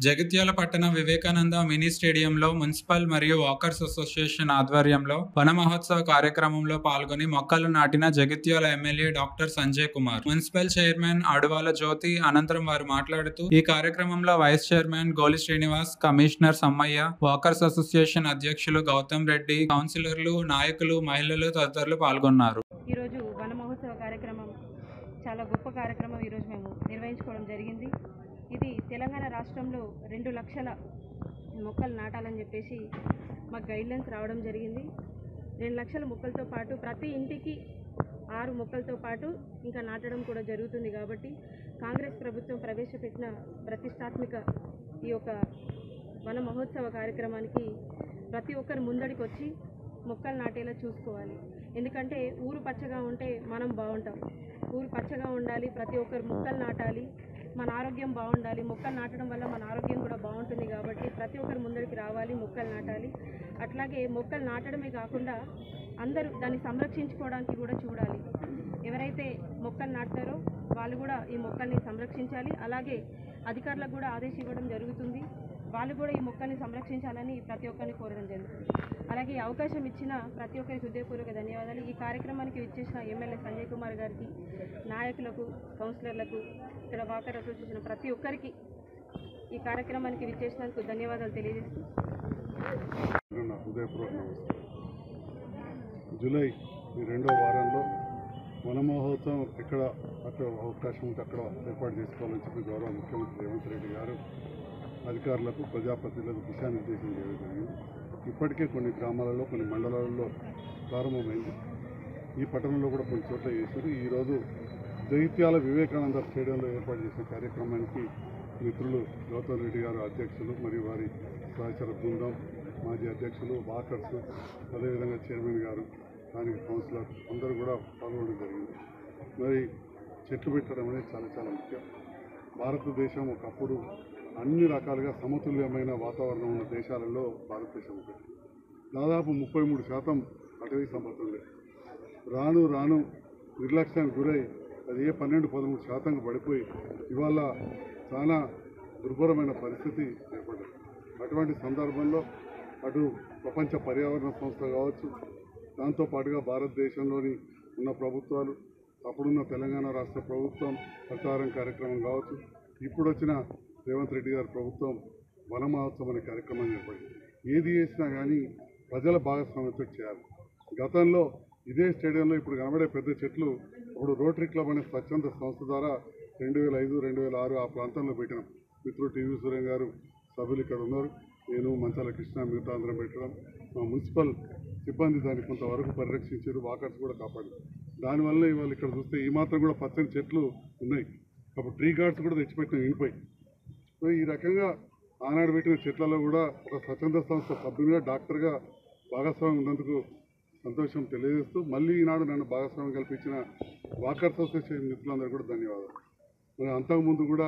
జగిత్యాల పట్టణ వివేకానంద మినీ స్టేడియంలో మున్సిపల్ మరియు వాకర్స్ అసోసియేషన్ ఆధ్వర్యంలో వన మహోత్సవ కార్యక్రమంలో పాల్గొని మొక్కలు నాటిన Jagtial MLA doctor Sanjay Kumar, municipal chairman Aduvala Jyothi. అనంతరం వారు మాట్లాడుతూ ఈ కార్యక్రమంలో vice chairman Goli Srinivas, commissioner Sammaiah, walkers association అధ్యక్షులు గౌతమ్ రెడ్డి, కౌన్సిలర్లు, నాయకులు, మహిళలు తదితరులు పాల్గొన్నారు. ఈరోజు వన మహోత్సవ కార్యక్రమం చాలా గొప్ప కార్యక్రమం ఈరోజు మేము నిర్వహించుకోవడం జరిగింది. ఇది తెలంగాణ రాష్ట్రంలో 2 లక్షల మొక్కలు నాటాలని చెప్పేసి మాకు గైడ్లైన్స్ రావడం జరిగింది. 2 లక్షల మొక్కలతో పాటు ప్రతి ఇంటికి 6 మొక్కలతో పాటు ఇంకా నాటడం కూడా జరుగుతుంది. కాబట్టి కాంగ్రెస్ ప్రభుత్వం ప్రవేశపెట్టిన ప్రతిష్టాత్మక ఈ యొక్క వన మహోత్సవ కార్యక్రమానికి ప్రతి ఒక్కరు ముందడికి వచ్చి మొక్కలు నాటేలా చూసుకోవాలి. ఎందుకంటే ఊరు పచ్చగా ఉంటే మనం బాగుంటాం. ఊరు పచ్చగా ఉండాలి, ప్రతి ఒక్కరు మొక్కలు నాటాలి, మన ఆరోగ్యం బాగుండాలి. మొక్కలు నాటడం వల్ల మన ఆరోగ్యం కూడా బాగుంటుంది. కాబట్టి ప్రతి ఒక్కరు ముందరికి రావాలి, మొక్కలు నాటాలి. అట్లాగే మొక్కలు నాటడమే కాకుండా అందరూ దాన్ని సంరక్షించుకోవడానికి కూడా చూడాలి. ఎవరైతే మొక్కలు నాటుతారో వాళ్ళు కూడా ఈ మొక్కల్ని సంరక్షించాలి. అలాగే అధికారులకు కూడా ఆదేశం ఇవ్వడం జరుగుతుంది. వాళ్ళు కూడా ఈ మొక్కల్ని సంరక్షించాలని ప్రతి ఒక్కరిని కోరడం జరుగుతుంది. అలాగే ఈ అవకాశం ఇచ్చిన ప్రతి ఒక్కరికి హృదయపూర్వక ధన్యవాదాలు. ఈ కార్యక్రమానికి విచ్చేసిన ఎమ్మెల్యే సంజయ్ కుమార్ గారికి, నాయకులకు, కౌన్సిలర్లకు, ఇక్కడ వాకర్ అసోసియేషన్ ప్రతి ఒక్కరికి ఈ కార్యక్రమానికి విచ్చేసినందుకు ధన్యవాదాలు తెలియజేస్తూ హృదయపూర్వక నమస్కారం. జూలై ఈ 2వ వారంలో వన మహోత్సవం అక్కడ అవకాశం ఉంటే అక్కడ ఏర్పాటు చేసుకోవాలని చెప్పి గౌరవ ముఖ్యమంత్రి రేవంత్ రెడ్డి గారు అధికారులకు, ప్రజాప్రతినిధులకు దిశానిర్దేశం చేయడం జరిగింది. ఇప్పటికే కొన్ని గ్రామాలలో, కొన్ని మండలాలలో ప్రారంభమైంది. ఈ పట్టణంలో కూడా కొన్ని చోట్ల చేశారు. ఈరోజు జగిత్యాల వివేకానంద స్టేడియంలో ఏర్పాటు చేసిన కార్యక్రమానికి మిత్రులు గౌతమ్ రెడ్డి గారు అధ్యక్షులు మరియు వారి సహచర బృందం, మాజీ అధ్యక్షులు, వాకర్స్, అదేవిధంగా చైర్మన్ గారు, స్థానిక కౌన్సిలర్ అందరూ కూడా పాల్గొనడం జరిగింది. మరి చెట్లు పెట్టడం అనేది చాలా చాలా ముఖ్యం. భారతదేశం ఒకప్పుడు అన్ని రకాలుగా సమతుల్యమైన వాతావరణం ఉన్న దేశాలలో భారతదేశం ఒకటి. దాదాపు 33% అటవీ సంపద ఉండేది. రాను రాను నిర్లక్ష్యానికి గురై అది 12-13% పడిపోయి ఇవాళ చాలా దుర్భరమైన పరిస్థితి ఏర్పడింది. అటువంటి సందర్భంలో అటు ప్రపంచ పర్యావరణ సంస్థ కావచ్చు, దాంతోపాటుగా భారతదేశంలోని ఉన్న ప్రభుత్వాలు, అప్పుడున్న తెలంగాణ రాష్ట్ర ప్రభుత్వం ప్రచారం కార్యక్రమం కావచ్చు, ఇప్పుడు వచ్చిన రేవంత్ రెడ్డి గారి ప్రభుత్వం వన మహోత్సవం అనే కార్యక్రమాన్ని ఏర్పడింది. ఏది చేసినా కానీ ప్రజల భాగస్వామ్యంతో చేయాలి. గతంలో ఇదే స్టేడియంలో ఇప్పుడు కనబడే పెద్ద చెట్లు ఇప్పుడు రోటరీ క్లబ్ అనే స్వచ్ఛంద సంస్థ ద్వారా 2005, 2006 ఆ ప్రాంతంలో పెట్టినాం. మిత్రుడు టీవీ సూర్యం గారు సభ్యులు ఇక్కడ ఉన్నారు. నేను, మంచాల కృష్ణ, మిగతా అందరం పెట్టడం, మా మున్సిపల్ సిబ్బంది దాన్ని కొంతవరకు పరిరక్షించారు. వాకర్స్ కూడా కాపాడారు. దానివల్ల ఇవాళ ఇక్కడ చూస్తే ఈ మాత్రం కూడా పచ్చని చెట్లు ఉన్నాయి. అప్పుడు ట్రీ గార్డ్స్ కూడా తెచ్చిపెట్టిన ఇంపై. సో ఈ రకంగా ఆనాడు పెట్టిన చెట్లలో కూడా ఒక స్వచ్ఛంద సంస్థ సభ్యునిగా, డాక్టర్గా భాగస్వామ్యం ఉన్నందుకు సంతోషం తెలియజేస్తూ మళ్ళీ ఈనాడు నన్ను భాగస్వామ్యం కల్పించిన వాకర్స్ అసోసియేషన్ మిత్రులందరూ కూడా ధన్యవాదాలు. మరి అంతకుముందు కూడా